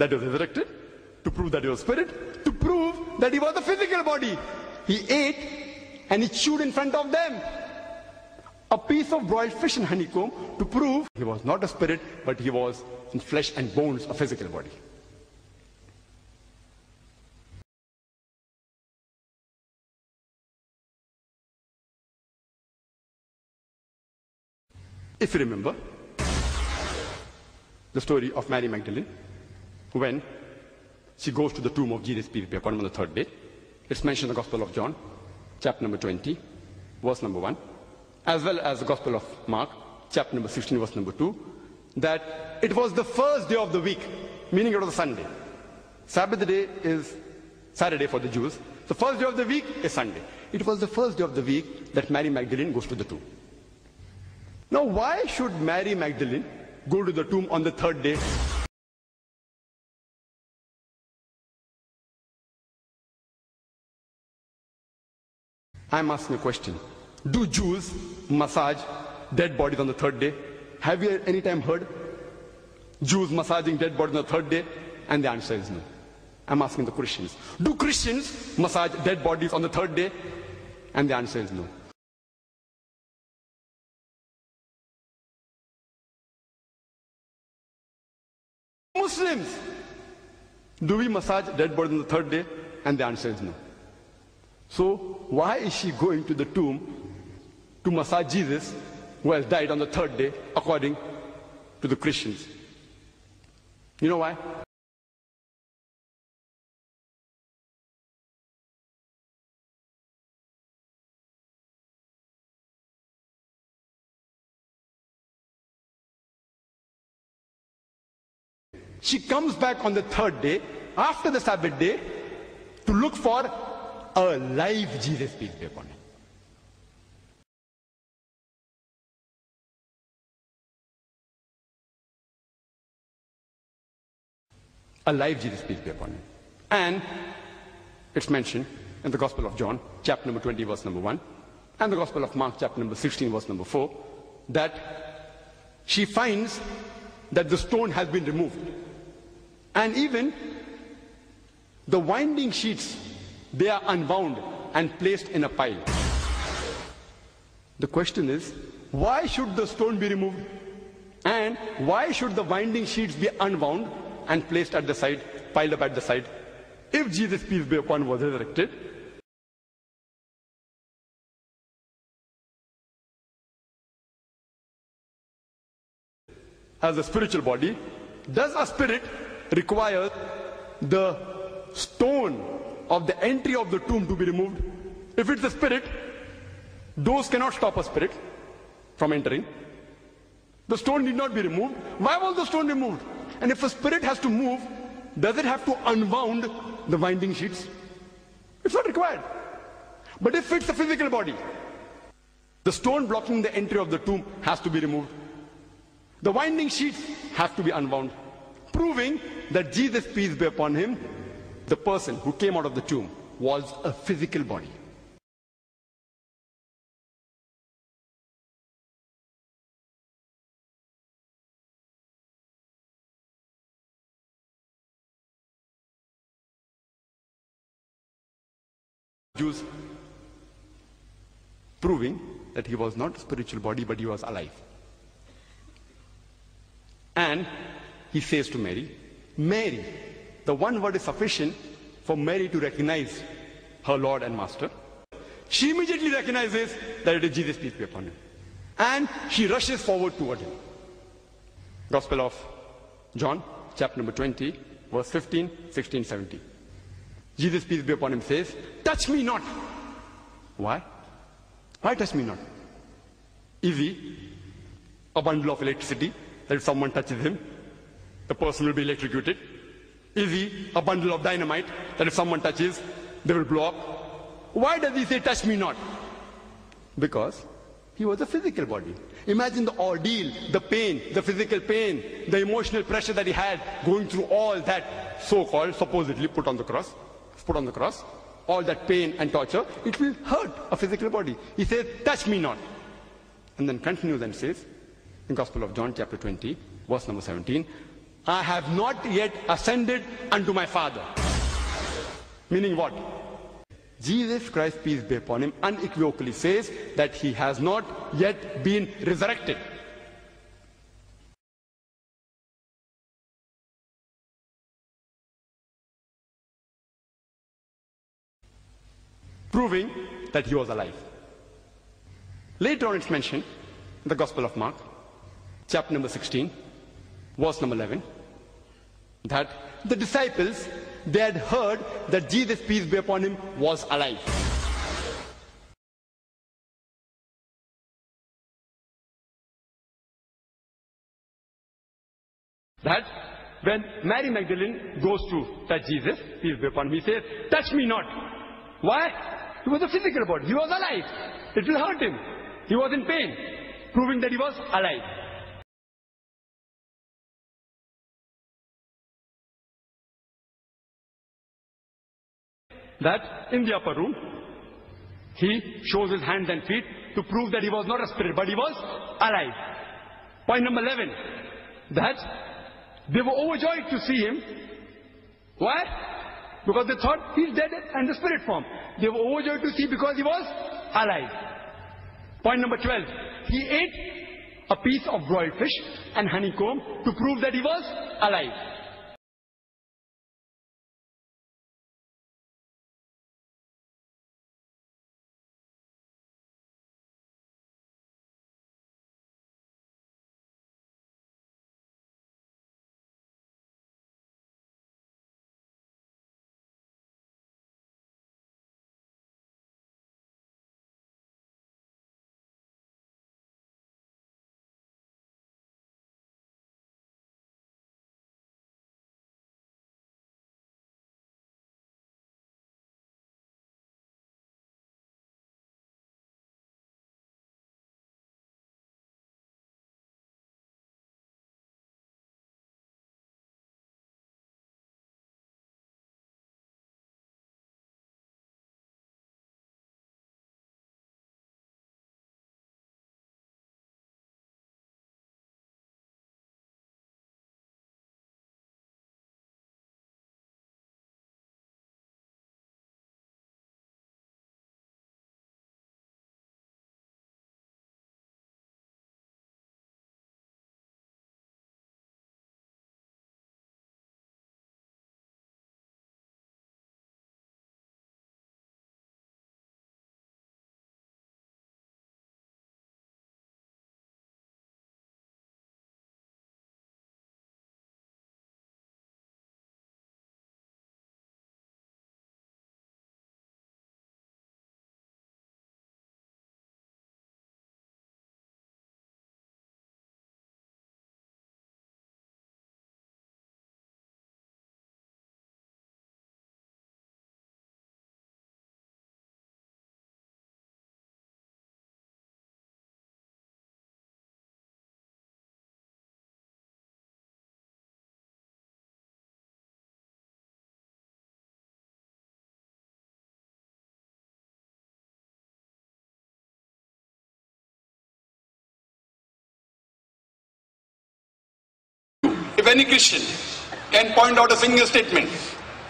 that he was resurrected, to prove that he was spirit, to prove that he was a physical body. He ate and he chewed in front of them a piece of broiled fish and honeycomb to prove he was not a spirit, but he was in flesh and bones, a physical body. If you remember the story of Mary Magdalene, when she goes to the tomb of Jesus, peace be upon him, on the third day, it's mentioned in the Gospel of John, chapter number 20, verse number 1, as well as the Gospel of Mark, chapter number 16, verse number 2, that it was the first day of the week, meaning it was a Sunday. Sabbath day is Saturday for the Jews. The first day of the week is Sunday. It was the first day of the week that Mary Magdalene goes to the tomb. Now, why should Mary Magdalene go to the tomb on the third day? I'm asking a question. Do Jews massage dead bodies on the third day? Have you any time heard Jews massaging dead bodies on the third day? And the answer is no. I'm asking the Christians. Do Christians massage dead bodies on the third day? And the answer is no. Muslims, do we massage dead bodies on the third day? And the answer is no. So why is she going to the tomb to massage Jesus, who has died on the third day, according to the Christians? You know why? She comes back on the third day, after the Sabbath day, to look for a live Jesus, peace be upon him. A live Jesus, peace be upon him. And it's mentioned in the Gospel of John, chapter number 20, verse number 1, and the Gospel of Mark, chapter number 16, verse number 4, that she finds that the stone has been removed. And even the winding sheets, they are unwound and placed in a pile. The question is, why should the stone be removed? And why should the winding sheets be unwound and placed at the side, piled up at the side? If Jesus, peace be upon him, was resurrected, as a spiritual body, does a spirit require the stone of the entry of the tomb to be removed? If it's a spirit, those cannot stop a spirit from entering. The stone need not be removed. Why was the stone removed? And if a spirit has to move, does it have to unwound the winding sheets? It's not required. But if it's a physical body, the stone blocking the entry of the tomb has to be removed. The winding sheets have to be unwound, proving that Jesus, peace be upon him, the person who came out of the tomb, was a physical body. Jews proving that he was not a spiritual body, but he was alive. And he says to Mary, Mary, the one word is sufficient for Mary to recognize her Lord and Master. She immediately recognizes that it is Jesus, peace be upon him. And she rushes forward toward him. Gospel of John, chapter number 20, verse 15, 16, 17. Jesus, peace be upon him, says, touch me not. Why? Why touch me not? Is he a bundle of electricity that if someone touches him, the person will be electrocuted? Is he a bundle of dynamite that if someone touches, they will blow up? Why does he say, touch me not? Because he was a physical body. Imagine the ordeal, the pain, the physical pain, the emotional pressure that he had going through all that so-called, supposedly put on the cross, all that pain and torture. It will hurt a physical body. He says, touch me not. And then continues and says, in Gospel of John, chapter 20, verse number 17, I have not yet ascended unto my Father. Meaning what? Jesus Christ, peace be upon him, unequivocally says that he has not yet been resurrected. Proving that he was alive. Later on it's mentioned in the Gospel of Mark, chapter number 16, verse number 11, that the disciples, they had heard that Jesus, peace be upon him, was alive. That when Mary Magdalene goes to touch Jesus, peace be upon him, he says, touch me not. Why? He was a physical body. He was alive. It will hurt him. He was in pain, proving that he was alive. That in the upper room, he shows his hands and feet to prove that he was not a spirit, but he was alive. Point number 11, that they were overjoyed to see him. Why? Because they thought he's dead and the spirit form. They were overjoyed to see because he was alive. Point number 12, he ate a piece of broiled fish and honeycomb to prove that he was alive. If any Christian can point out a single statement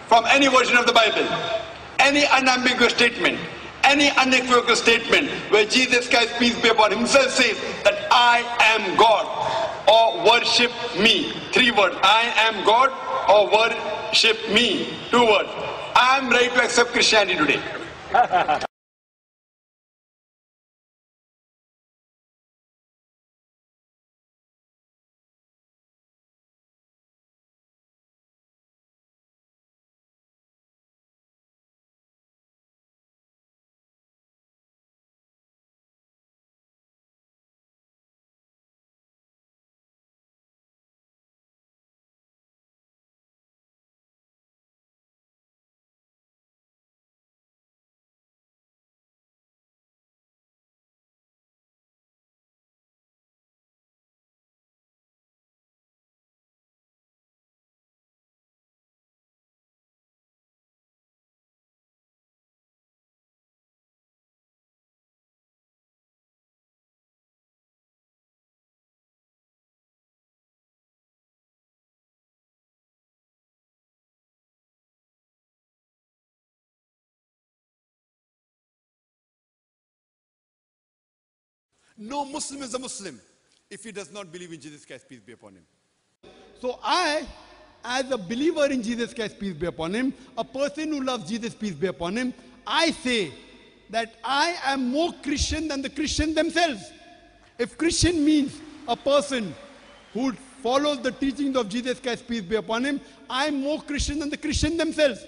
from any version of the Bible, any unambiguous statement, any unequivocal statement where Jesus Christ, peace be upon him, himself says that I am God or worship me. 3 words. I am God or worship me. 2 words. I am ready to accept Christianity today. No Muslim is a Muslim if he does not believe in Jesus Christ, peace be upon him. So I, as a believer in Jesus Christ, peace be upon him, a person who loves Jesus, peace be upon him, I say that I am more Christian than the Christians themselves. If Christian means a person who follows the teachings of Jesus Christ, peace be upon him, I am more Christian than the Christians themselves.